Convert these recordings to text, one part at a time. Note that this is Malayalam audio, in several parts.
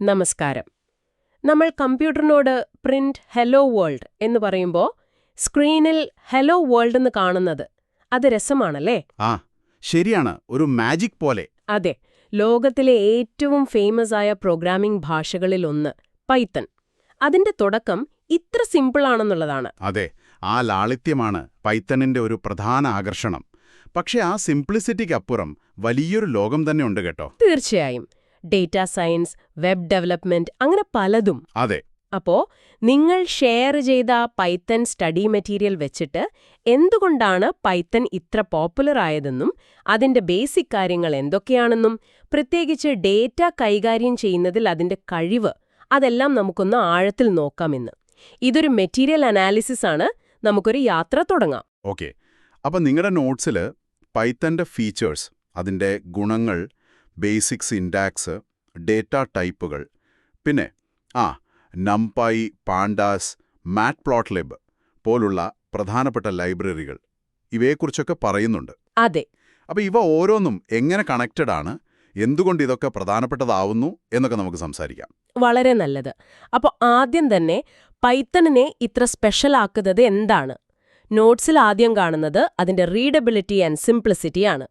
നമസ്കാരം. നമ്മൾ കമ്പ്യൂട്ടറിനോട് പ്രിന്റ് ഹെലോ വേൾഡ് എന്ന് പറയുമ്പോൾ സ്ക്രീനിൽ ഹെലോ വേൾഡ് എന്ന് കാണുന്നത് അത് രസമാണല്ലേ? ആ ശരിയാണ്, ഒരു മാജിക് പോലെ. അതെ, ലോകത്തിലെ ഏറ്റവും ഫേമസ് ആയ പ്രോഗ്രാമിംഗ് ഭാഷകളിലൊന്ന് പൈത്തൺ. അതിന്റെ തുടക്കം ഇത്ര സിമ്പിളാണെന്നുള്ളതാണ്. അതെ, ആ ലാളിത്യമാണ് പൈത്തണിന്റെ ഒരു പ്രധാന ആകർഷണം. പക്ഷെ ആ സിംപ്ലിസിറ്റിക്കപ്പുറം വലിയൊരു ലോകം തന്നെ ഉണ്ട് കേട്ടോ. തീർച്ചയായും. ഡേറ്റാ സയൻസ്, വെബ് ഡെവലപ്മെന്റ്, അങ്ങനെ പലതും. അതെ. അപ്പോ നിങ്ങൾ ഷെയർ ചെയ്ത പൈത്തൺ സ്റ്റഡി മെറ്റീരിയൽ വെച്ചിട്ട് എന്തുകൊണ്ടാണ് പൈത്തൺ ഇത്ര പോപ്പുലർ ആയതെന്നും അതിന്റെ ബേസിക് കാര്യങ്ങൾ എന്തൊക്കെയാണെന്നും പ്രത്യേകിച്ച് ഡേറ്റ കൈകാര്യം ചെയ്യുന്നതിൽ അതിന്റെ കഴിവ്, അതെല്ലാം നമുക്കൊന്ന് ആഴത്തിൽ നോക്കാമെന്ന്. ഇതൊരു മെറ്റീരിയൽ അനാലിസിസ് ആണ്. നമുക്കൊരു യാത്ര തുടങ്ങാം. ഓക്കെ, അപ്പം നിങ്ങളുടെ നോട്ട്സിൽ പൈത്തന്റെ ഫീച്ചേഴ്സ്, അതിൻ്റെ ഗുണങ്ങൾ, ബേസിക് സിൻടാക്സ്, ഡേറ്റ ടൈപ്പുകൾ, പിന്നെ നംപൈ, പാണ്ടാസ്, മാറ്റ്പ്ലോട്ട്ലിബ് പോലുള്ള പ്രധാനപ്പെട്ട ലൈബ്രറികൾ, ഇവയെക്കുറിച്ചൊക്കെ പറയുന്നുണ്ട്. അതെ. അപ്പോൾ ഇവ ഓരോന്നും എങ്ങനെ കണക്റ്റഡ് ആണ്, എന്തുകൊണ്ട് ഇതൊക്കെ പ്രധാനപ്പെട്ടതാവുന്നു എന്നൊക്കെ നമുക്ക് സംസാരിക്കാം. വളരെ നല്ലത്. അപ്പോൾ ആദ്യം തന്നെ പൈത്തണിനെ ഇത്ര സ്പെഷ്യൽ ആക്കുന്നത് എന്താണ്? നോട്ട്സിൽ ആദ്യം കാണുന്നത് അതിന്റെ റീഡബിലിറ്റി ആൻഡ് സിംപ്ലിസിറ്റിയാണ്.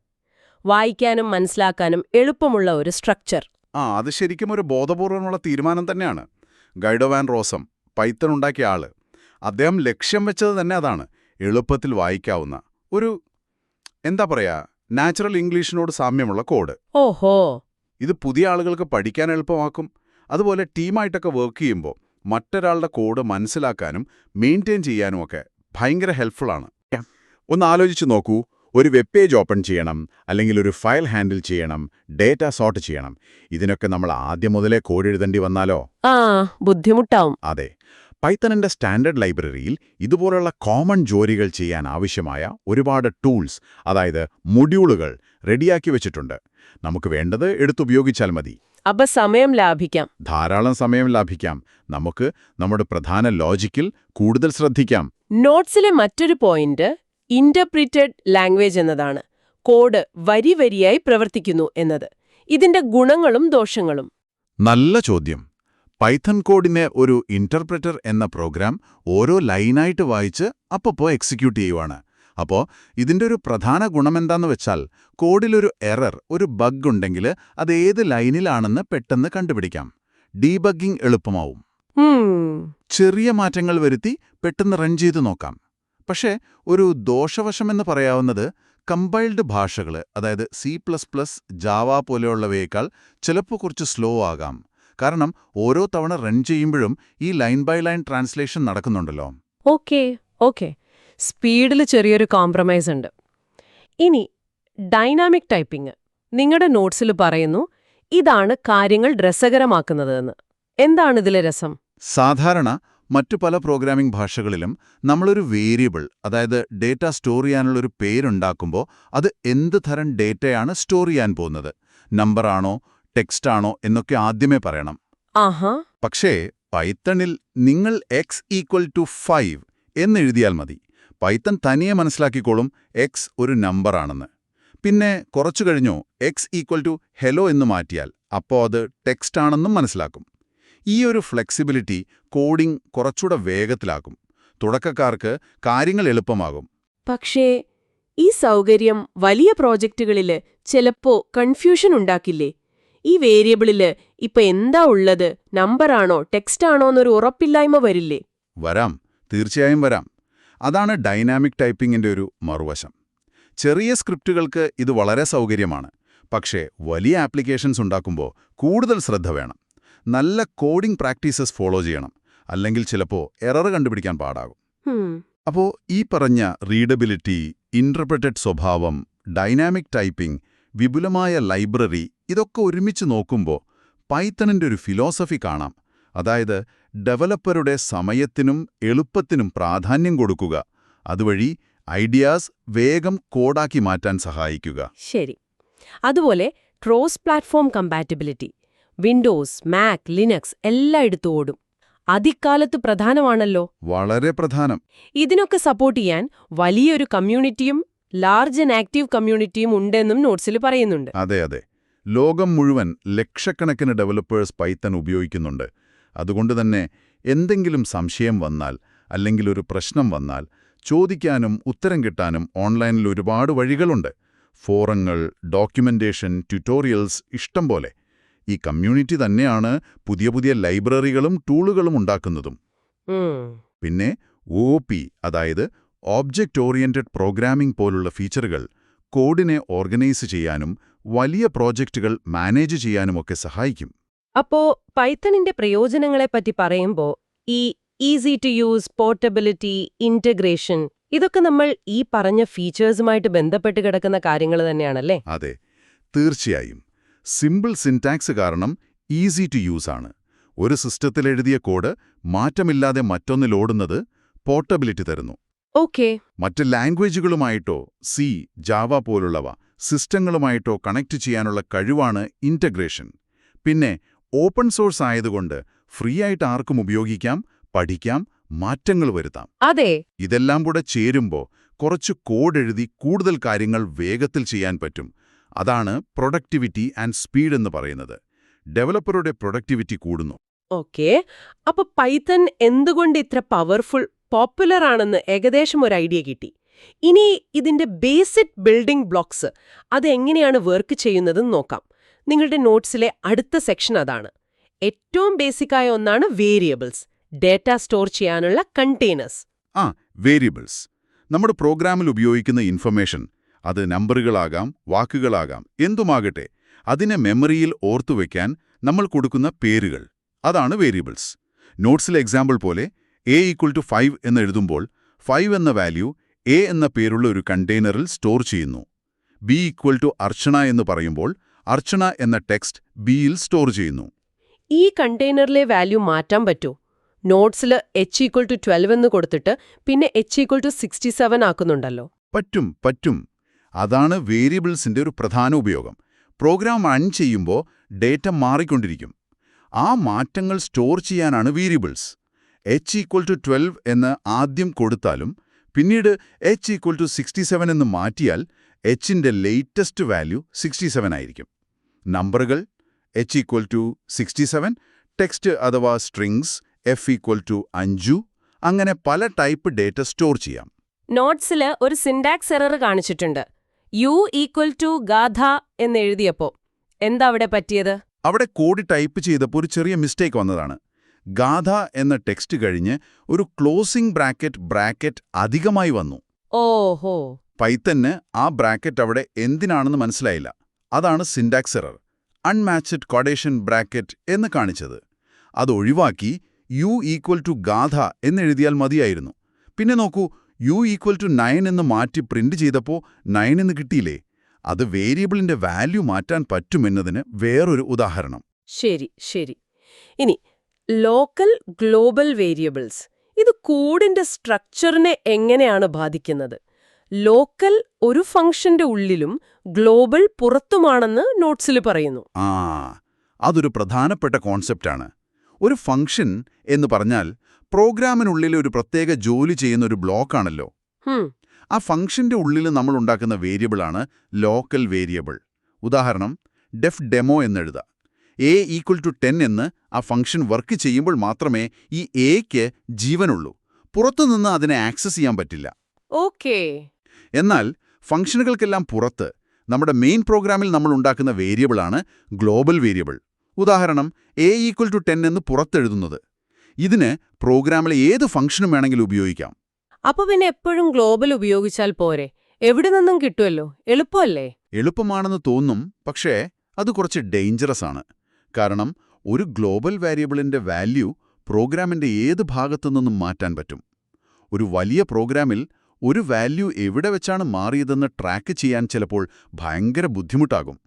വായിക്കാനും മനസ്സിലാക്കാനും എളുപ്പമുള്ള ഒരു സ്ട്രക്ചർ. അത് ശരിക്കും ഒരു ബോധപൂർവമുള്ള തീരുമാനം തന്നെയാണ്. ഗൈഡോ വാൻ റോസം, പൈത്തൺ ഉണ്ടാക്കിയ ആള്, അദ്ദേഹം ലക്ഷ്യം വെച്ചത് തന്നെ അതാണ്. എളുപ്പത്തിൽ വായിക്കാവുന്ന ഒരു, എന്താ പറയാ, നാച്ചുറൽ ഇംഗ്ലീഷിനോട് സാമ്യമുള്ള കോഡ്. ഓഹോ. ഇത് പുതിയ ആളുകൾക്ക് പഠിക്കാൻ എളുപ്പമാക്കും. അതുപോലെ ടീമായിട്ടൊക്കെ വർക്ക് ചെയ്യുമ്പോൾ മറ്റൊരാളുടെ കോഡ് മനസ്സിലാക്കാനും മെയിൻറ്റെയിൻ ചെയ്യാനുമൊക്കെ ഭയങ്കര ഹെൽപ്ഫുള്ളാണ്. ഒന്ന് ആലോചിച്ച് നോക്കൂ, ഒരു വെബ് പേജ് ഓപ്പൺ ചെയ്യണം, അല്ലെങ്കിൽ ഒരു ഫയൽ ഹാൻഡിൽ ചെയ്യണം, ഡേറ്റ സോർട്ട് ചെയ്യണം. ഇതിനൊക്കെ നമ്മൾ ആദ്യം മുതലേ കോഡ് എഴുതേണ്ടി വന്നാലോ? ബുദ്ധിമുട്ടാവും. അതെ. പൈത്തണിന്റെ സ്റ്റാൻഡേർഡ് ലൈബ്രറിയിൽ ഇതുപോലുള്ള കോമൺ ജോലികൾ ചെയ്യാൻ ആവശ്യമായ ഒരുപാട് ടൂൾസ്, അതായത് മൊഡ്യൂളുകൾ റെഡിയാക്കി വെച്ചിട്ടുണ്ട്. നമുക്ക് വേണ്ടത് എടുത്തുപയോഗിച്ചാൽ മതി. അപ്പൊ സമയം ലാഭിക്കാം. ധാരാളം സമയം ലാഭിക്കാം. നമുക്ക് നമ്മുടെ പ്രധാന ലോജിക്കിൽ കൂടുതൽ ശ്രദ്ധിക്കാം. നോട്ട്സിലെ മറ്റൊരു പോയിന്റ് ഇന്റർപ്രിറ്റഡ് ലാംഗ്വേജ് എന്നതാണ്. കോഡ് വരി വരിയായി പ്രവർത്തിക്കുന്നു എന്നത്. ഇതിന്റെ ഗുണങ്ങളും ദോഷങ്ങളും. നല്ല ചോദ്യം. പൈത്തൺ കോഡിനെ ഒരു ഇന്റർപ്രറ്റർ എന്ന പ്രോഗ്രാം ഓരോ ലൈനായിട്ട് വായിച്ച് അപ്പപ്പോ എക്സിക്യൂട്ട് ചെയ്യുവാണ്. അപ്പോൾ ഇതിന്റെ ഒരു പ്രധാന ഗുണമെന്താന്ന് വെച്ചാൽ, കോഡിലൊരു എറർ, ഒരു ബഗ് ഉണ്ടെങ്കിൽ അത് ഏത് ലൈനിലാണെന്ന് പെട്ടെന്ന് കണ്ടുപിടിക്കാം. ഡീബഗ്ഗിംഗ് എളുപ്പമാവും. ചെറിയ മാറ്റങ്ങൾ വരുത്തി പെട്ടെന്ന് റൺ ചെയ്തു നോക്കാം. പക്ഷേ ഒരു ദോഷവശമെന്ന് പറയാവുന്നത്, കമ്പൈൽഡ് ഭാഷകൾ, അതായത് C++, ജാവ പോലെയുള്ളവയേക്കാൾ ചിലപ്പോൾ കുറച്ച് സ്ലോ ആകാം. കാരണം ഓരോ തവണ റൺ ചെയ്യുമ്പോഴും ഈ ലൈൻ ബൈ ലൈൻ ട്രാൻസ്ലേഷൻ നടക്കുന്നുണ്ടല്ലോ. ഓക്കെ. സ്പീഡിൽ ചെറിയൊരു കോംപ്രമൈസ് ഉണ്ട്. ഇനി ഡൈനാമിക് ടൈപ്പിംഗ്. നിങ്ങളുടെ നോട്ട്സിൽ പറയുന്നു ഇതാണ് കാര്യങ്ങൾ രസകരമാക്കുന്നതെന്ന്. എന്താണിതിലെ രസം? സാധാരണ മറ്റു പല പ്രോഗ്രാമിംഗ് ഭാഷകളിലും നമ്മളൊരു വേരിയബിൾ, അതായത് ഡേറ്റ സ്റ്റോർ ചെയ്യാനുള്ളൊരു പേരുണ്ടാക്കുമ്പോൾ അത് എന്ത് തരം ഡേറ്റയാണ് സ്റ്റോർ ചെയ്യാൻ പോകുന്നത്, നമ്പറാണോ ടെക്സ്റ്റ് ആണോ എന്നൊക്കെ ആദ്യമേ പറയണം. പക്ഷേ പൈത്തണിൽ നിങ്ങൾ x=5 എന്നെഴുതിയാൽ മതി. പൈത്തൺ തനിയെ മനസ്സിലാക്കിക്കോളും x ഒരു നമ്പറാണെന്ന്. പിന്നെ കുറച്ചു കഴിഞ്ഞോ x=hello എന്ന് മാറ്റിയാൽ അപ്പോൾ അത് ടെക്സ്റ്റ് ആണെന്നും മനസ്സിലാക്കും. ഈ ഒരു ഫ്ലെക്സിബിലിറ്റി കോഡിംഗ് കുറച്ചുകൂടെ വേഗത്തിലാക്കും. തുടക്കക്കാർക്ക് കാര്യങ്ങൾ എളുപ്പമാകും. പക്ഷേ ഈ സൗകര്യം വലിയ പ്രോജക്റ്റുകളിൽ ചിലപ്പോ കൺഫ്യൂഷൻ ഉണ്ടാക്കില്ലേ? ഈ വേരിയബിളില് ഇപ്പൊ എന്താ ഉള്ളത്, നമ്പറാണോ ടെക്സ്റ്റ് ആണോ എന്നൊരു ഉറപ്പില്ലായ്മ വരില്ലേ? വരാം, തീർച്ചയായും വരാം. അതാണ് ഡൈനാമിക് ടൈപ്പിംഗിന്റെ ഒരു മറുവശം. ചെറിയ സ്ക്രിപ്റ്റുകൾക്ക് ഇത് വളരെ സൗകര്യമാണ്. പക്ഷേ വലിയ ആപ്ലിക്കേഷൻസ് ഉണ്ടാക്കുമ്പോൾ കൂടുതൽ ശ്രദ്ധ വേണം. നല്ല കോഡിംഗ് പ്രാക്ടീസസ് ഫോളോ ചെയ്യണം. അല്ലെങ്കിൽ ചിലപ്പോൾ എറർ കണ്ടുപിടിക്കാൻ പാടാകും. അപ്പോൾ ഈ പറഞ്ഞ റീഡബിലിറ്റി, ഇന്റർപ്രറ്റഡ് സ്വഭാവം, ഡൈനാമിക് ടൈപ്പിംഗ്, വിപുലമായ ലൈബ്രറി, ഇതൊക്കെ ഒരുമിച്ച് നോക്കുമ്പോൾ പൈത്തണിന്റെ ഒരു ഫിലോസഫി കാണാം. അതായത് ഡെവലപ്പറുടെ സമയത്തിനും എളുപ്പത്തിനും പ്രാധാന്യം കൊടുക്കുക, അതുവഴി ഐഡിയാസ് വേഗം കോഡാക്കി മാറ്റാൻ സഹായിക്കുക. ശരി. അതുപോലെ cross platform കമ്പാറ്റിബിലിറ്റി. Windows, Mac, Linux എല്ലായിടത്തും ഓടും. അതിക്കാലത്ത് പ്രധാനമാണല്ലോ. വളരെ പ്രധാനം. ഇതിനൊക്കെ സപ്പോർട്ട് ചെയ്യാൻ വലിയൊരു കമ്മ്യൂണിറ്റിയും ലാർജ് ആൻഡ് ആക്റ്റീവ് കമ്മ്യൂണിറ്റിയും ഉണ്ടെന്നും നോട്ട്സിൽ പറയുന്നുണ്ട്. അതെ. ലോകം മുഴുവൻ ലക്ഷക്കണക്കിന് ഡെവലപ്പേഴ്സ് പൈത്തൺ ഉപയോഗിക്കുന്നുണ്ട്. അതുകൊണ്ട് തന്നെ എന്തെങ്കിലും സംശയം വന്നാൽ അല്ലെങ്കിൽ ഒരു പ്രശ്നം വന്നാൽ ചോദിക്കാനും ഉത്തരം കിട്ടാനും ഓൺലൈനിൽ ഒരുപാട് വഴികളുണ്ട്. ഫോറങ്ങൾ, ഡോക്യുമെന്റേഷൻ, ട്യൂട്ടോറിയൽസ് ഇഷ്ടം പോലെ. ഈ കമ്മ്യൂണിറ്റി തന്നെയാണ് പുതിയ പുതിയ ലൈബ്രറികളും ടൂളുകളും ഉണ്ടാക്കുന്നതും. പിന്നെ OOP, അതായത് ഓബ്ജക്റ്റ് ഓറിയന്റഡ് പ്രോഗ്രാമിംഗ് പോലുള്ള ഫീച്ചറുകൾ കോഡിനെ ഓർഗനൈസ് ചെയ്യാനും വലിയ പ്രോജക്റ്റുകൾ മാനേജ് ചെയ്യാനുമൊക്കെ സഹായിക്കും. അപ്പോ പൈത്തണിന്റെ പ്രയോജനങ്ങളെപ്പറ്റി പറയുമ്പോൾ ഈ easy to use, portability, integration ഇതൊക്കെ നമ്മൾ ഈ പറഞ്ഞ ഫീച്ചേഴ്സുമായിട്ട് ബന്ധപ്പെട്ട് കിടക്കുന്ന കാര്യങ്ങൾ തന്നെയാണല്ലേ? അതെ, തീർച്ചയായും. സിമ്പിൾ സിൻടാക്സ് കാരണം ഈസി ടു യൂസ് ആണ്. ഒരു സിസ്റ്റത്തിൽ എഴുതിയ കോഡ് മാറ്റമില്ലാതെ മറ്റൊന്നിൽ ഓടുന്നത് പോർട്ടബിലിറ്റി തരുന്നു. ഓക്കെ. മറ്റ് ലാംഗ്വേജുകളുമായിട്ടോ സി, ജാവ പോലുള്ളവ സിസ്റ്റങ്ങളുമായിട്ടോ കണക്ട് ചെയ്യാനുള്ള കഴിവാണ് ഇന്റഗ്രേഷൻ. പിന്നെ ഓപ്പൺ സോഴ്സ് ആയതുകൊണ്ട് ഫ്രീ ആയിട്ട് ആർക്കും ഉപയോഗിക്കാം, പഠിക്കാം, മാറ്റങ്ങൾ വരുത്താം. അതെ. ഇതെല്ലാം കൂടെ ചേരുമ്പോൾ കുറച്ച് കോഡ് എഴുതി കൂടുതൽ കാര്യങ്ങൾ വേഗത്തിൽ ചെയ്യാൻ പറ്റും. അതാണ് പ്രൊഡക്ടിവിറ്റി ആൻഡ് സ്പീഡ് എന്ന് പറയുന്നത്. ഡെവലപ്പറുടെ പ്രൊഡക്ടിവിറ്റി കൂടുന്നു. ഓക്കെ. അപ്പൊ പൈത്തൺ എന്തുകൊണ്ട് ഇത്ര പവർഫുൾ, പോപ്പുലർ ആണെന്ന് ഏകദേശം ഒരു ഐഡിയ കിട്ടി. ഇനി ഇതിന്റെ ബേസിക് ബിൽഡിംഗ് ബ്ലോക്സ് അതെങ്ങനെയാണ് വർക്ക് ചെയ്യുന്നതെന്ന് നോക്കാം. നിങ്ങളുടെ നോട്ട്സിലെ അടുത്ത സെക്ഷൻ അതാണ്. ഏറ്റവും ബേസിക്കായ ഒന്നാണ് വേരിയബിൾസ്, ഡേറ്റ സ്റ്റോർ ചെയ്യാനുള്ള കണ്ടെയ്നേഴ്സ്. വേരിയബിൾസ് നമ്മുടെ പ്രോഗ്രാമിൽ ഉപയോഗിക്കുന്ന ഇൻഫർമേഷൻ, അത് നമ്പറുകളാകാം, വാക്കുകളാകാം, എന്തുമാകട്ടെ, അതിനെ മെമ്മറിയിൽ ഓർത്തുവെക്കാൻ നമ്മൾ കൊടുക്കുന്ന പേരുകൾ, അതാണ് വേരിയബിൾസ്. നോട്ട്സിലെ എക്സാമ്പിൾ പോലെ a=5 എന്ന് എഴുതുമ്പോൾ 5 എന്ന വാല്യൂ a എന്ന പേരുള്ള ഒരു കണ്ടെയ്നറിൽ സ്റ്റോർ ചെയ്യുന്നു. b=അർച്ചന എന്ന് പറയുമ്പോൾ അർച്ചന എന്ന ടെക്സ്റ്റ് ബിയിൽ സ്റ്റോർ ചെയ്യുന്നു. ഈ കണ്ടെയ്നറിലെ വാല്യൂ മാറ്റാൻ പറ്റുമോ? നോട്ട്സിൽ h=12 എന്ന് കൊടുത്തിട്ട് പിന്നെ h=67 ആക്കുന്നുണ്ടല്ലോ. പറ്റും. അതാണ് വേരിയബിൾസിന്റെ ഒരു പ്രധാന ഉപയോഗം. പ്രോഗ്രാം റൺ ചെയ്യുമ്പോൾ ഡേറ്റ മാറിക്കൊണ്ടിരിക്കും. ആ മാറ്റങ്ങൾ സ്റ്റോർ ചെയ്യാനാണ് വേരിയബിൾസ്. h=12 എന്ന് ആദ്യം കൊടുത്താലും പിന്നീട് h=67 എന്ന് മാറ്റിയാൽ hന്റെ ലേറ്റസ്റ്റ് വാല്യൂ 67 ആയിരിക്കും. നമ്പറുകൾ h=67, ടെക്സ്റ്റ് അഥവാ സ്ട്രിങ്സ് f=5, അങ്ങനെ പല ടൈപ്പ് ഡേറ്റ സ്റ്റോർ ചെയ്യാം. നോട്ട്സിൽ ഒരു സിൻടാക്സ് എറർ കാണിച്ചിട്ടുണ്ട്. u=ഗാഥ എന്നെഴുതിയപ്പോ എന്താ അവിടെ പറ്റിയത്? അവിടെ കോഡ് ടൈപ്പ് ചെയ്തപ്പോൾ ഒരു ചെറിയ മിസ്റ്റേക്ക് വന്നതാണ്. ഗാഥ എന്ന ടെക്സ്റ്റ് കഴിഞ്ഞ് ഒരു ക്ലോസിംഗ് ബ്രാക്കറ്റ് അധികമായി വന്നു. ഓഹോ. പൈത്തന് ആ ബ്രാക്കറ്റ് അവിടെ എന്തിനാണെന്ന് മനസ്സിലായില്ല. അതാണ് സിൻടാക്സ് എറർ. അൺമാച്ച്ഡ് ക്വാഡേഷൻ ബ്രാക്കറ്റ് എന്ന് കാണിച്ചത്. അതൊഴിവാക്കി u=ഗാഥ എന്നെഴുതിയാൽ മതിയായിരുന്നു. പിന്നെ നോക്കൂ, u=9 എന്ന് മാറ്റി പ്രിന്റ് ചെയ്തപ്പോൾ 9 എന്ന് കിട്ടിയില്ലേ? അത് വേരിയബിളിന്റെ വാല്യൂ മാറ്റാൻ പറ്റുമെന്നതിന് വേറൊരു ഉദാഹരണം. ശരി. ഇനി ലോക്കൽ, ഗ്ലോബൽ വേരിയബിൾസ്, ഇത് കോഡിന്റെ സ്ട്രക്ചറിനെ എങ്ങനെയാണ് ബാധിക്കുന്നത്? ലോക്കൽ ഒരു ഫംഗ്ഷന്റെ ഉള്ളിലും ഗ്ലോബൽ പുറത്തുമാണെന്ന് നോട്ട്സിൽ പറയുന്നു. അതൊരു പ്രധാനപ്പെട്ട കോൺസെപ്റ്റാണ്. ഒരു ഫംഗ്ഷൻ എന്ന് പറഞ്ഞാൽ പ്രോഗ്രാമിനുള്ളിൽ ഒരു പ്രത്യേക ജോലി ചെയ്യുന്ന ഒരു ബ്ലോക്കാണല്ലോ. ആ ഫംഗ്ഷന്റെ ഉള്ളിൽ നമ്മൾ ഉണ്ടാക്കുന്ന വേരിയബിളാണ് ലോക്കൽ വേരിയബിൾ. ഉദാഹരണം, ഡെഫ് ഡെമോ എന്നെഴുതാം. a=10 എന്ന് ആ ഫംഗ്ഷൻ വർക്ക് ചെയ്യുമ്പോൾ മാത്രമേ ഈ എക്ക് ജീവനുള്ളൂ. പുറത്തുനിന്ന് അതിനെ ആക്സസ് ചെയ്യാൻ പറ്റില്ല. ഓക്കേ. എന്നാൽ ഫംഗ്ഷനുകൾക്കെല്ലാം പുറത്ത് നമ്മുടെ മെയിൻ പ്രോഗ്രാമിൽ നമ്മൾ ഉണ്ടാക്കുന്ന വേരിയബിളാണ് ഗ്ലോബൽ വേരിയബിൾ. ഉദാഹരണം, a=10 എന്ന് പുറത്തെഴുതുന്നത്. ഇതിന് പ്രോഗ്രാമിലെ ഏത് ഫംഗ്ഷനും വേണമെങ്കിലും ഉപയോഗിക്കാം. അപ്പൊ പിന്നെ എപ്പോഴും ഗ്ലോബൽ ഉപയോഗിച്ചാൽ പോരെ? എവിടെ നിന്നും കിട്ടുമല്ലോ. എളുപ്പമല്ലേ? എളുപ്പമാണെന്ന് തോന്നും, പക്ഷേ അത് കുറച്ച് ഡേഞ്ചറസ് ആണ്. കാരണം ഒരു ഗ്ലോബൽ വേരിയബിളിന്റെ വാല്യൂ പ്രോഗ്രാമിന്റെ ഏത് ഭാഗത്തു നിന്നും മാറ്റാൻ പറ്റും. ഒരു വലിയ പ്രോഗ്രാമിൽ ഒരു വാല്യൂ എവിടെ വെച്ചാണ് മാറിയതെന്ന് ട്രാക്ക് ചെയ്യാൻ ചിലപ്പോൾ ഭയങ്കര ബുദ്ധിമുട്ടാകും.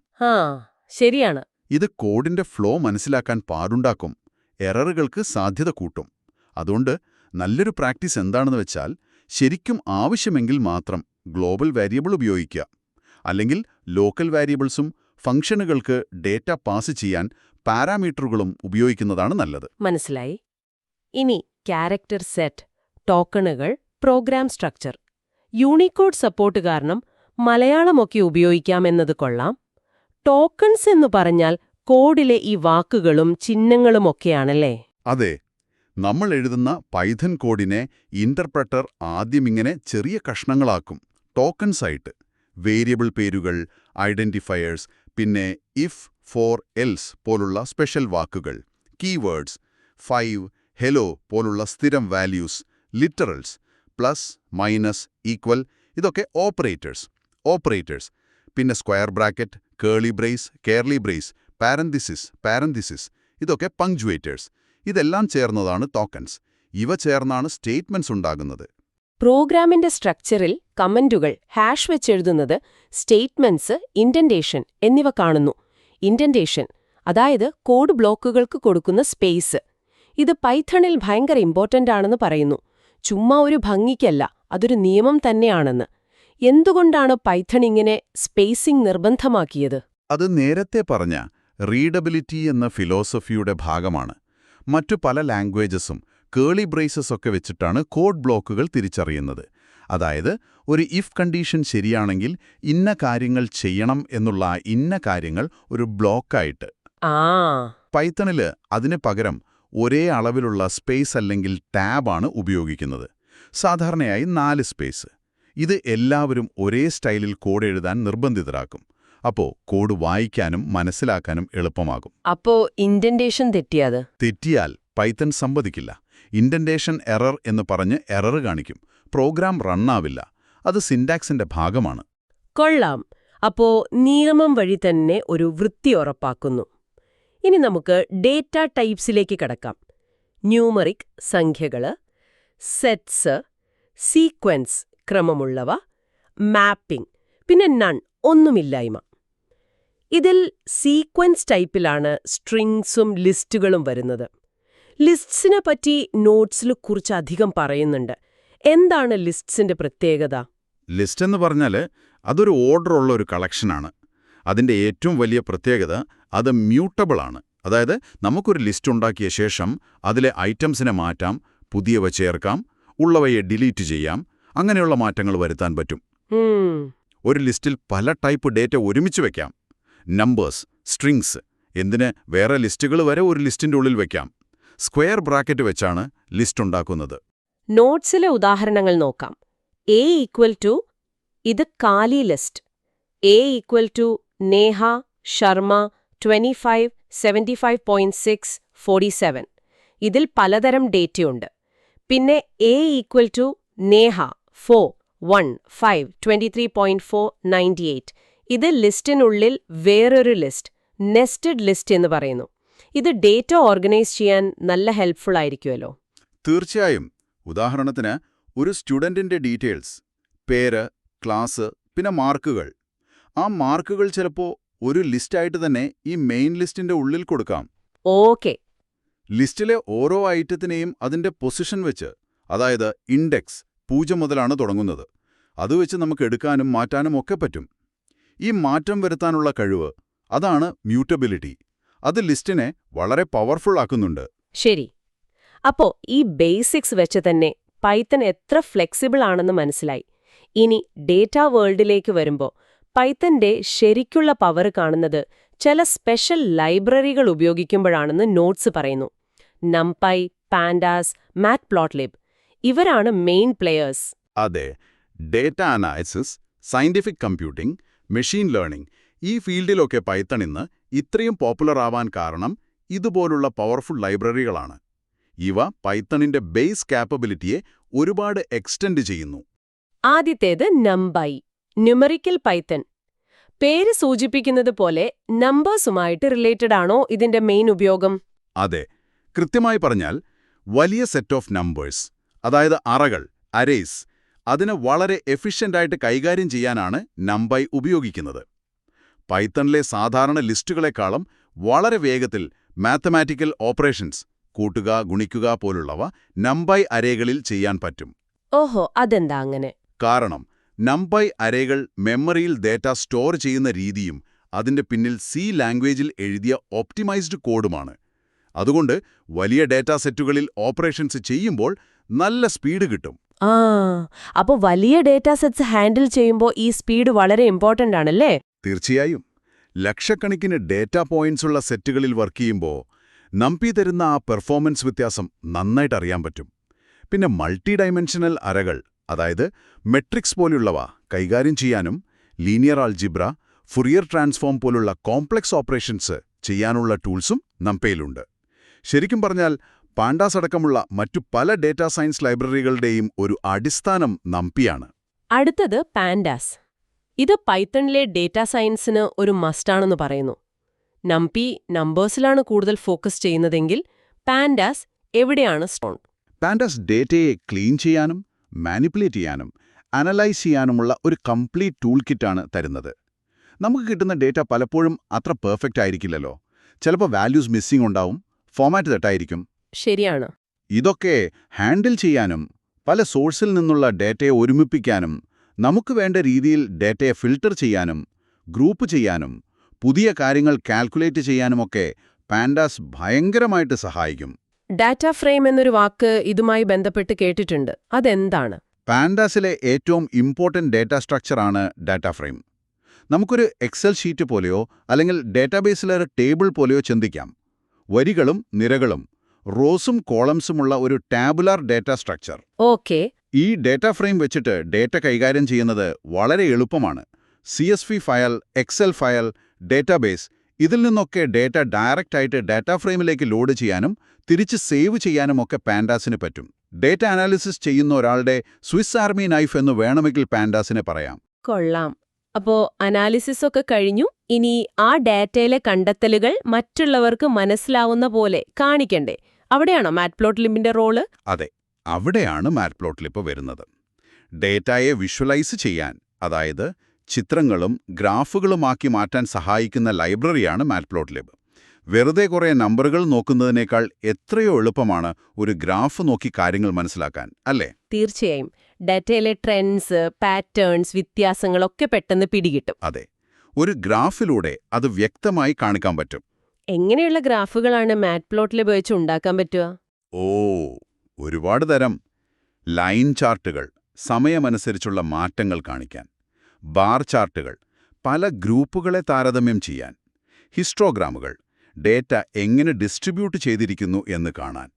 ശരിയാണ്. ഇത് കോഡിന്റെ ഫ്ലോ മനസ്സിലാക്കാൻ പാടുണ്ടാക്കും, എററുകൾക്ക് സാധ്യത കൂട്ടും. അതുകൊണ്ട് നല്ലൊരു പ്രാക്ടീസ് എന്താണെന്ന് വെച്ചാൽ, ശരിക്കും ആവശ്യമെങ്കിൽ മാത്രം ഗ്ലോബൽ വേരിയബിൾ ഉപയോഗിക്കുക. അല്ലെങ്കിൽ ലോക്കൽ വേരിയബിൾസും ഫംഗ്ഷനുകൾക്ക് ഡേറ്റ പാസ് ചെയ്യാൻ പാരാമീറ്ററുകളും ഉപയോഗിക്കുന്നതാണ് നല്ലത്. മനസ്സിലായി. ഇനി ക്യാരക്ടർ സെറ്റ്, ടോക്കണുകൾ, പ്രോഗ്രാം സ്ട്രക്ചർ. യൂണിക്കോഡ് സപ്പോർട്ട് കാരണം മലയാളമൊക്കെ ഉപയോഗിക്കാമെന്നത് കൊള്ളാം. ടോക്കൺസ് എന്ന് പറഞ്ഞാൽ കോഡിലെ ഈ വാക്കുകളും ചിഹ്നങ്ങളുമൊക്കെയാണല്ലേ? അതെ, നമ്മൾ എഴുതുന്ന പൈഥൺ കോഡിനെ ഇന്റർപ്രറ്റർ ആദ്യമിങ്ങനെ ചെറിയ കഷ്ണങ്ങളാക്കും, ടോക്കൺസ് ആയിട്ട്. വേരിയബിൾ പേരുകൾ, ഐഡന്റിഫയേഴ്സ്, പിന്നെ ഇഫ്, ഫോർ, എൽസ് പോലുള്ള സ്പെഷ്യൽ വാക്കുകൾ, കീവേഡ്സ്, 5, ഹെലോ പോലുള്ള സ്ഥിരം values, literals, plus, minus, equal, ഇതൊക്കെ ഓപ്പറേറ്റേഴ്സ്. പിന്നെ square bracket, curly brace, curly brace, parenthesis, ഇതൊക്കെ പങ്ക്ച്വേറ്റേഴ്സ്. ഇതെല്ലാം ചേർന്നതാണ് ടോക്കൺസ്. ഇവ ചേർന്നാണ് സ്റ്റേറ്റ്മെന്റ്സ് ഉണ്ടാകുന്നത്. പ്രോഗ്രാമിന്റെ സ്ട്രക്ചറിൽ കമന്റുകൾ ഹാഷ് വെച്ചെഴുതുന്നത്, സ്റ്റേറ്റ്മെന്റ്സ്, ഇൻഡന്റേഷൻ എന്നിവ കാണുന്നു. ഇൻഡന്റേഷൻ, അതായത് കോഡ് ബ്ലോക്കുകൾക്ക് കൊടുക്കുന്ന സ്പേസ്. ഇത് പൈഥണിൽ ഭയങ്കര ഇമ്പോർട്ടന്റ് ആണെന്ന് പറയുന്നു. ചുമ്മാ ഒരു ഭംഗിക്കല്ല, അതൊരു നിയമം തന്നെയാണെന്ന്. എന്തുകൊണ്ടാണ് പൈഥൺ ഇങ്ങനെ സ്പേസിംഗ് നിർബന്ധമാക്കിയത്? അത് നേരത്തെ പറഞ്ഞ റീഡബിലിറ്റി എന്ന ഫിലോസഫിയുടെ ഭാഗമാണ്. മറ്റു പല ലാംഗ്വേജസും കേർലി ബ്രേസസ് ഒക്കെ വെച്ചിട്ടാണ് കോഡ് ബ്ലോക്കുകൾ തിരിച്ചറിയുന്നത്. അതായത് ഒരു ഇഫ് കണ്ടീഷൻ ശരിയാണെങ്കിൽ ഇന്ന കാര്യങ്ങൾ ചെയ്യണം എന്നുള്ള ഇന്ന കാര്യങ്ങൾ ഒരു ബ്ലോക്കായിട്ട്. പൈത്തണില് അതിന് പകരം ഒരേ അളവിലുള്ള സ്പേസ് അല്ലെങ്കിൽ ടാബാണ് ഉപയോഗിക്കുന്നത്. സാധാരണയായി 4 സ്പേസ്. ഇത് എല്ലാവരും ഒരേ സ്റ്റൈലിൽ കോഡ് എഴുതാൻ നിർബന്ധിതരാക്കും. അപ്പോ കോഡ് വായിക്കാനും മനസ്സിലാക്കാനും എളുപ്പമാകും. അപ്പോ ഇൻഡന്റേഷൻ തെറ്റിയാൽ പൈത്തൺ സമ്മതിക്കില്ല. ഇൻഡന്റേഷൻ എറർ എന്ന് പറഞ്ഞ് എറർ കാണിക്കും. പ്രോഗ്രാം റണ്ണാവില്ല. അത് സിന്റാക്സിന്റെ ഭാഗമാണ്. കൊള്ളാം. അപ്പോ നിയമം വഴി തന്നെ ഒരു വൃത്തി ഉറപ്പാക്കുന്നു. ഇനി നമുക്ക് ഡേറ്റ ടൈപ്സിലേക്ക് കടക്കാം. ന്യൂമറിക് സംഖ്യകള്, സെറ്റ്സ്, സീക്വൻസ് ക്രമമുള്ളവ, മാപ്പിംഗ്, പിന്നെ നൺ ഒന്നുമില്ലായ്മ. ഇതിൽ സീക്വൻസ് ടൈപ്പിലാണ് സ്ട്രിങ്സും ലിസ്റ്റുകളും വരുന്നത്. ലിസ്റ്റ്സിനെ പറ്റി നോട്ട്സിൽ കുറച്ചധികം പറയുന്നുണ്ട്. എന്താണ് ലിസ്റ്റ്സിന്റെ പ്രത്യേകത? ലിസ്റ്റ് എന്ന് പറഞ്ഞാൽ അതൊരു ഓർഡറുള്ള ഒരു കളക്ഷനാണ്. അതിൻ്റെ ഏറ്റവും വലിയ പ്രത്യേകത അത് മ്യൂട്ടബിൾ ആണ്. അതായത് നമുക്കൊരു ലിസ്റ്റ് ഉണ്ടാക്കിയ ശേഷം അതിലെ ഐറ്റംസിനെ മാറ്റാം, പുതിയവ ചേർക്കാം, ഉള്ളവയെ ഡിലീറ്റ് ചെയ്യാം, അങ്ങനെയുള്ള മാറ്റങ്ങൾ വരുത്താൻ പറ്റും. ഒരു ലിസ്റ്റിൽ പല ടൈപ്പ് ഡേറ്റ ഒരുമിച്ച് വയ്ക്കാം. നമ്പേഴ്സ്, സ്ട്രിങ്സ്, എന്തിന് വേറെ ലിസ്റ്റുകൾ വരെ ഒരു ലിസ്റ്റിൻ്റെ ഉള്ളിൽ വയ്ക്കാം. സ്ക്വയർ ബ്രാക്കറ്റ് വെച്ചാണ് ലിസ്റ്റ് ഉണ്ടാക്കുന്നത്. നോട്ട്സിലെ ഉദാഹരണങ്ങൾ നോക്കാം. എ ഈക്വൽ ടു, ഇത് കാലി list. A equal to Neha, Sharma, 25, 75.6, 47. ഇതിൽ പലതരം ഡേറ്റയുണ്ട്. പിന്നെ എ ഈക്വൽ ടു നേഹ, 4, 1, 5, 23.4, 98. ഇത് ലിസ്റ്റിനുള്ളിൽ വേറൊരു ലിസ്റ്റ്, നെസ്റ്റഡ് ലിസ്റ്റ് എന്ന് പറയുന്നു. ഇത് ഡേറ്റ ഓർഗനൈസ് ചെയ്യാൻ നല്ല ഹെൽപ്ഫുൾ ആയിരിക്കുമല്ലോ. തീർച്ചയായും. ഉദാഹരണത്തിന് ഒരു സ്റ്റുഡന്റിന്റെ ഡീറ്റെയിൽസ്, പേര്, ക്ലാസ്, പിന്നെ മാർക്കുകൾ. ആ മാർക്കുകൾ ചിലപ്പോൾ ഒരു ലിസ്റ്റായിട്ട് തന്നെ ഈ മെയിൻ ലിസ്റ്റിന്റെ ഉള്ളിൽ കൊടുക്കാം. ഓക്കെ. ലിസ്റ്റിലെ ഓരോ ഐറ്റത്തിനെയും അതിന്റെ പൊസിഷൻ വെച്ച്, അതായത് ഇൻഡെക്സ് 0 മുതലാണ് തുടങ്ങുന്നത്, അത് വെച്ച് നമുക്ക് എടുക്കാനും മാറ്റാനും ഒക്കെ പറ്റും. ഈ മാറ്റം വരുത്താനുള്ള കഴിവ്, അതാണ് മ്യൂട്ടബിലിറ്റി. അത് ലിസ്റ്റിനെ വളരെ പവർഫുൾ ആക്കുന്നുണ്ട്. ശരി. അപ്പോ ഈ ബേസിക്സ് വെച്ച് തന്നെ പൈത്തൺ എത്ര ഫ്ലെക്സിബിൾ ആണെന്ന് മനസ്സിലായി. ഇനി ഡേറ്റാ വേൾഡിലേക്ക് വരുമ്പോൾ പൈത്തന്റെ ശരിക്കുള്ള പവർ കാണുന്നത് ചില സ്പെഷ്യൽ ലൈബ്രറികൾ ഉപയോഗിക്കുമ്പോഴാണെന്ന് നോട്ട്സ് പറയുന്നു. നംപൈ, പാൻഡാസ്, മാറ്റ്പ്ലോട്ട്ലിബ്, ഇവരാണ് മെയിൻ പ്ലെയേഴ്സ്. അതെ. Data analysis, scientific computing, machine learning, ഈ ഫീൽഡിലൊക്കെ പൈത്തൺ ഇന്ന് ഇത്രയും പോപ്പുലർ ആവാൻ കാരണം ഇതുപോലുള്ള പവർഫുൾ ലൈബ്രറികളാണ്. ഇവ പൈത്തണിന്റെ ബേസ് കാപ്പബിലിറ്റിയെ ഒരുപാട് എക്സ്റ്റെൻഡ് ചെയ്യുന്നു. ആദ്യത്തേത് നംപൈ, ന്യൂമറിക്കൽ പൈത്തൺ. പേര് സൂചിപ്പിക്കുന്നത് പോലെ നമ്പേഴ്സുമായിട്ട് റിലേറ്റഡ് ആണോ ഇതിന്റെ മെയിൻ ഉപയോഗം? അതെ. കൃത്യമായി പറഞ്ഞാൽ വലിയ സെറ്റ് ഓഫ് നമ്പേഴ്സ്, അതായത് അറകൾ, അരേസ്, അതിനെ വളരെ എഫിഷ്യൻ്റായിട്ട് കൈകാര്യം ചെയ്യാനാണ് നംപൈ ഉപയോഗിക്കുന്നത്. പൈത്തണിലെ സാധാരണ ലിസ്റ്റുകളെക്കാളും വളരെ വേഗത്തിൽ മാത്തമാറ്റിക്കൽ ഓപ്പറേഷൻസ്, കൂട്ടുക, ഗുണിക്കുക പോലുള്ളവ നംപൈ അരേകളിൽ ചെയ്യാൻ പറ്റും. ഓഹോ, അതെന്താ അങ്ങനെ? കാരണം നംപൈ അരേകൾ മെമ്മറിയിൽ ഡേറ്റ സ്റ്റോർ ചെയ്യുന്ന രീതിയും അതിന്റെ പിന്നിൽ സി ലാംഗ്വേജിൽ എഴുതിയ ഒപ്റ്റിമൈസ്ഡ് കോഡുമാണ്. അതുകൊണ്ട് വലിയ ഡേറ്റാ സെറ്റുകളിൽ ഓപ്പറേഷൻസ് ചെയ്യുമ്പോൾ നല്ല സ്പീഡ് കിട്ടും. അപ്പോൾ വലിയ ഡേറ്റാ സെറ്റ്സ് ഹാൻഡിൽ ചെയ്യുമ്പോൾ ഈ സ്പീഡ് വളരെ ഇമ്പോർട്ടന്റ് ആണല്ലേ? തീർച്ചയായും. ലക്ഷക്കണക്കിന് ഡേറ്റാ പോയിന്റ്സ് ഉള്ള സെറ്റുകളിൽ വർക്ക് ചെയ്യുമ്പോൾ നമ്പി തരുന്ന ആ പെർഫോമൻസ് വ്യത്യാസം നന്നായിട്ട് അറിയാൻ പറ്റും. പിന്നെ മൾട്ടി ഡൈമെൻഷണൽ അറകൾ, അതായത് മെട്രിക്സ് പോലുള്ളവ കൈകാര്യം ചെയ്യാനും ലീനിയർ ആൾജിബ്ര, ഫുറിയർ ട്രാൻസ്ഫോം പോലുള്ള കോംപ്ലക്സ് ഓപ്പറേഷൻസ് ചെയ്യാനുള്ള ടൂൾസും നംപയിലുണ്ട്. ശരിക്കും പറഞ്ഞാൽ പാണ്ടാസ് അടക്കമുള്ള മറ്റു പല ഡേറ്റാ സയൻസ് ലൈബ്രറികളുടെയും ഒരു അടിസ്ഥാനം നംപിയാണ്. അടുത്തത് പാൻഡാസ്. ഇത് പൈത്തണിലെ ഡേറ്റാ സയൻസിന് ഒരു മസ്റ്റാണെന്ന് പറയുന്നു. നംപി നമ്പേഴ്സിലാണ് കൂടുതൽ ഫോക്കസ് ചെയ്യുന്നതെങ്കിൽ പാൻഡാസ് എവിടെയാണ് സ്ട്രോങ്? പാൻഡാസ് ഡേറ്റയെ ക്ലീൻ ചെയ്യാനും മാനിപ്പുലേറ്റ് ചെയ്യാനും അനലൈസ് ചെയ്യാനുമുള്ള ഒരു കംപ്ലീറ്റ് ടൂൾ കിറ്റാണ് തരുന്നത്. നമുക്ക് കിട്ടുന്ന ഡേറ്റ പലപ്പോഴും അത്ര പെർഫെക്റ്റ് ആയിരിക്കില്ലല്ലോ. ചിലപ്പോൾ വാല്യൂസ് മിസ്സിംഗ് ഉണ്ടാവും, ഫോമാറ്റ് തെറ്റായിരിക്കും. ശരിയാണ്. ഇതൊക്കെ ഹാൻഡിൽ ചെയ്യാനും പല സോഴ്സിൽ നിന്നുള്ള ഡേറ്റയെ ഒരുമിപ്പിക്കാനും നമുക്ക് വേണ്ട രീതിയിൽ ഡേറ്റയെ ഫിൽട്ടർ ചെയ്യാനും ഗ്രൂപ്പ് ചെയ്യാനും പുതിയ കാര്യങ്ങൾ കാൽക്കുലേറ്റ് ചെയ്യാനുമൊക്കെ പാൻഡാസ് ഭയങ്കരമായിട്ട് സഹായിക്കും. ഡാറ്റ ഫ്രെയിം എന്നൊരു വാക്ക് ഇതുമായി ബന്ധപ്പെട്ട് കേട്ടിട്ടുണ്ട്. അതെന്താണ്? പാൻഡാസിലെ ഏറ്റവും ഇമ്പോർട്ടന്റ് ഡേറ്റാ സ്ട്രക്ചറാണ് ഡാറ്റ ഫ്രെയിം. നമുക്കൊരു എക്സൽ ഷീറ്റ് പോലെയോ അല്ലെങ്കിൽ ഡേറ്റാബേസിലെ ഒരു ടേബിൾ പോലെയോ ചിന്തിക്കാം. വരികളും നിരകളും റോസും കോളംസുമുള്ള ഒരു ടാബുലാർ ഡേറ്റാ സ്ട്രക്ചർ. ഓക്കെ. ഈ ഡേറ്റാ ഫ്രെയിം വെച്ചിട്ട് ഡേറ്റ കൈകാര്യം ചെയ്യുന്നത് വളരെ എളുപ്പമാണ്. CSV file, excel file, database, ഇതിൽ നിന്നൊക്കെ ഡേറ്റ ഡയറക്റ്റ് ആയിട്ട് ഡാറ്റ ഫ്രെയിമിലേക്ക് ലോഡ് ചെയ്യാനും തിരിച്ച് സേവ് ചെയ്യാനുമൊക്കെ പാൻഡാസിന് പറ്റും. ഡേറ്റ അനാലിസിസ് ചെയ്യുന്ന ഒരാളുടെ സ്വിസ് ആർമി നൈഫ് എന്ന് വേണമെങ്കിൽ പാൻഡാസിനെ പറയാം. കൊള്ളാം. അപ്പോ അനാലിസിസ് ഒക്കെ കഴിഞ്ഞു. ഇനി ആ ഡാറ്റയിലെ കണ്ടെത്തലുകൾ മറ്റുള്ളവർക്ക് മനസ്സിലാവുന്ന പോലെ കാണിക്കണ്ടേ? അവിടെയാണോ മാറ്റ്പ്ലോട്ട്ലിബിന്റെ റോള്? അതെ, അവിടെയാണ് മാറ്റ്പ്ലോട്ട്ലിബ് വരുന്നത്. ഡേറ്റയെ വിഷ്വലൈസ് ചെയ്യാൻ, അതായത് ചിത്രങ്ങളും ഗ്രാഫുകളുമാക്കി മാറ്റാൻ സഹായിക്കുന്ന ലൈബ്രറിയാണ് മാറ്റ്പ്ലോട്ട്ലിബ്. വെറുതെ കുറേ നമ്പറുകൾ നോക്കുന്നതിനേക്കാൾ എത്രയോ എളുപ്പമാണ് ഒരു ഗ്രാഫ് നോക്കി കാര്യങ്ങൾ മനസ്സിലാക്കാൻ, അല്ലേ? തീർച്ചയായും. ഡാറ്റയിലെ ട്രെൻഡ്സ്, പാറ്റേൺസ്, വ്യത്യാസങ്ങളൊക്കെ പെട്ടെന്ന് പിടികിട്ടും. അതെ, ഒരു ഗ്രാഫിലൂടെ അത് വ്യക്തമായി കാണിക്കാൻ പറ്റും. എങ്ങനെയുള്ള ഗ്രാഫുകളാണ് മാറ്റ്പ്ലോട്ട്ലിബ് വെച്ച് ഉണ്ടാക്കാൻ പറ്റുക? ഒരുപാട് തരം. ലൈൻ ചാർട്ടുകൾ, സമയമനുസരിച്ചുള്ള മാറ്റങ്ങൾ കാണിക്കാൻ. ബാർ ചാർട്ടുകൾ, പല ഗ്രൂപ്പുകളെ താരതമ്യം ചെയ്യാൻ. ഹിസ്റ്റോഗ്രാമുകൾ, ഡേറ്റ എങ്ങനെ ഡിസ്ട്രിബ്യൂട്ട് ചെയ്തിരിക്കുന്നു എന്ന് കാണാൻ.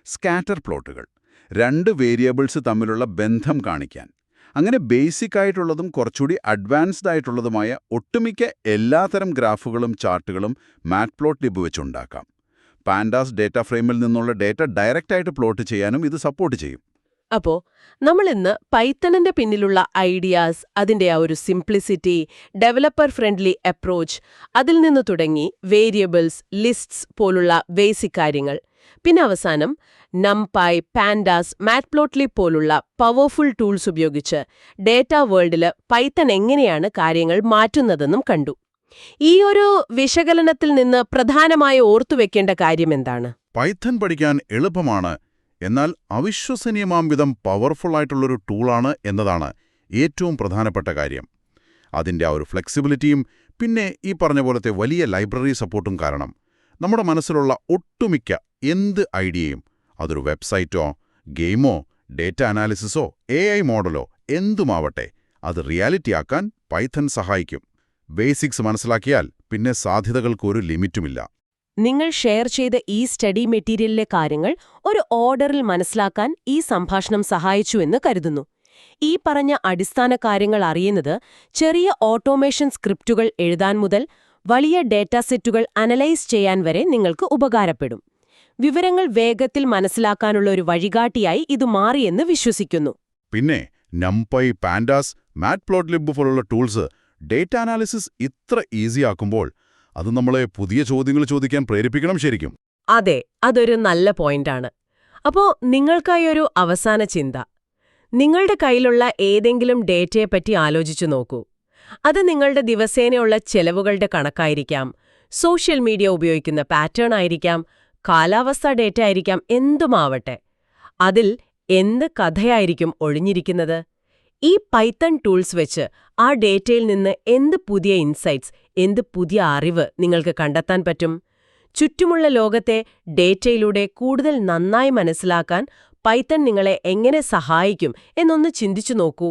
സ്കാറ്റർ പ്ലോട്ടുകൾ, രണ്ട് വേരിയബിൾസ് തമ്മിലുള്ള ബന്ധം കാണിക്കാൻ. അങ്ങനെ ബേസിക് ആയിട്ടുള്ളതും കുറച്ചുകൂടി അഡ്വാൻസ്ഡ് ആയിട്ടുള്ളതുമായ ഒട്ടുമിക്ക എല്ലാത്തരം ഗ്രാഫുകളും ചാർട്ടുകളും മാറ്റ്പ്ലോട്ട്ലിബ് വെച്ചുണ്ടാക്കാം. പാൻഡാസ് ഡേറ്റ ഫ്രെയിമിൽ നിന്നുള്ള ഡേറ്റ ഡയറക്റ്റായിട്ട് പ്ലോട്ട് ചെയ്യാനും ഇത് സപ്പോർട്ട് ചെയ്യും. അപ്പോ നമ്മളിന്ന് പൈത്തണിന്റെ പിന്നിലുള്ള ഐഡിയാസ്, അതിന്റെ ആ ഒരു സിംപ്ലിസിറ്റി, ഡെവലപ്പർ ഫ്രണ്ട്ലി അപ്രോച്ച്, അതിൽ നിന്ന് തുടങ്ങി വേരിയബിൾസ്, ലിസ്റ്റ്സ് പോലുള്ള ബേസിക് കാര്യങ്ങൾ, പിന്നെ അവസാനം നംപൈ, പാൻഡാസ്, മാറ്റ്പ്ലോട്ട്ലിബ് പോലുള്ള പവർഫുൾ ടൂൾസ് ഉപയോഗിച്ച് ഡേറ്റ വേൾഡില് പൈത്തൺ എങ്ങനെയാണ് കാര്യങ്ങൾ മാറ്റുന്നതെന്നും കണ്ടു. ഈ ഒരു വിശകലനത്തിൽ നിന്ന് പ്രധാനമായി ഓർത്തുവെക്കേണ്ട കാര്യമെന്താണ്? പൈത്തൺ പഠിക്കാൻ എളുപ്പമാണ്, എന്നാൽ അവിശ്വസനീയമാം വിധം പവർഫുൾ ആയിട്ടുള്ളൊരു ടൂളാണ് എന്നതാണ് ഏറ്റവും പ്രധാനപ്പെട്ട കാര്യം. അതിൻ്റെ ആ ഒരു ഫ്ലെക്സിബിലിറ്റിയും പിന്നെ ഈ പറഞ്ഞ പോലത്തെ വലിയ ലൈബ്രറി സപ്പോർട്ടും കാരണം നമ്മുടെ മനസ്സിലുള്ള ഒട്ടുമിക്ക എന്ത് ഐഡിയയും, അതൊരു വെബ്സൈറ്റോ ഗെയിമോ ഡേറ്റ അനാലിസിസോ AI മോഡലോ എന്തുമാവട്ടെ, അത് റിയാലിറ്റിയാക്കാൻ പൈത്തൺ സഹായിക്കും. ബേസിക്സ് മനസ്സിലാക്കിയാൽ പിന്നെ സാധ്യതകൾക്കൊരു ലിമിറ്റുമില്ല. നിങ്ങൾ ഷെയർ ചെയ്ത ഈ സ്റ്റഡി മെറ്റീരിയലിലെ കാര്യങ്ങൾ ഒരു ഓർഡറിൽ മനസ്സിലാക്കാൻ ഈ സംഭാഷണം സഹായിച്ചുവെന്ന് കരുതുന്നു. ഈ പറഞ്ഞ അടിസ്ഥാന കാര്യങ്ങൾ അറിയുന്നത് ചെറിയ ഓട്ടോമേഷൻ സ്ക്രിപ്റ്റുകൾ എഴുതാൻ മുതൽ വലിയ ഡേറ്റാ സെറ്റുകൾ അനലൈസ് ചെയ്യാൻ വരെ നിങ്ങൾക്ക് ഉപകാരപ്പെടും. വിവരങ്ങൾ വേഗത്തിൽ മനസ്സിലാക്കാനുള്ള ഒരു വഴികാട്ടിയായി ഇത് മാറിയെന്ന് വിശ്വസിക്കുന്നു. പിന്നെ നംപൈ, പാൻഡാസ്, മാറ്റ്പ്ലോട്ട്ലിബ് പോലുള്ള ടൂൾസ് ഡേറ്റ അനാലിസിസ് ഇത്ര ഈസിയാക്കുമ്പോൾ അത് നമ്മളെ പുതിയ ചോദ്യങ്ങൾ ചോദിക്കാൻ പ്രേരിപ്പിക്കണം ശരിക്കും. അതെ, അതൊരു നല്ല പോയിന്റാണ്. അപ്പോ നിങ്ങൾക്കായി ഒരു അവസാന ചിന്ത. നിങ്ങളുടെ കയ്യിലുള്ള ഏതെങ്കിലും ഡേറ്റയെപ്പറ്റി ആലോചിച്ചു നോക്കൂ. അത് നിങ്ങളുടെ ദിവസേനയുള്ള ചെലവുകളുടെ കണക്കായിരിക്കാം, സോഷ്യൽ മീഡിയ ഉപയോഗിക്കുന്ന പാറ്റേൺ ആയിരിക്കാം, കാലാവസ്ഥാ ഡേറ്റ ആയിരിക്കാം, എന്തുമാവട്ടെ. അതിൽ എന്ത് കഥയായിരിക്കും ഒളിഞ്ഞിരിക്കുന്നത്? ഈ പൈത്തൺ ടൂൾസ് വെച്ച് ആ ഡേറ്റയിൽ നിന്ന് എന്ത് പുതിയ ഇൻസൈറ്റ്സ്, എന്ത് പുതിയ അറിവ് നിങ്ങൾക്ക് കണ്ടെത്താൻ പറ്റും? ചുറ്റുമുള്ള ലോകത്തെ ഡേറ്റയിലൂടെ കൂടുതൽ നന്നായി മനസ്സിലാക്കാൻ പൈത്തൺ നിങ്ങളെ എങ്ങനെ സഹായിക്കും എന്നൊന്ന് ചിന്തിച്ചു നോക്കൂ.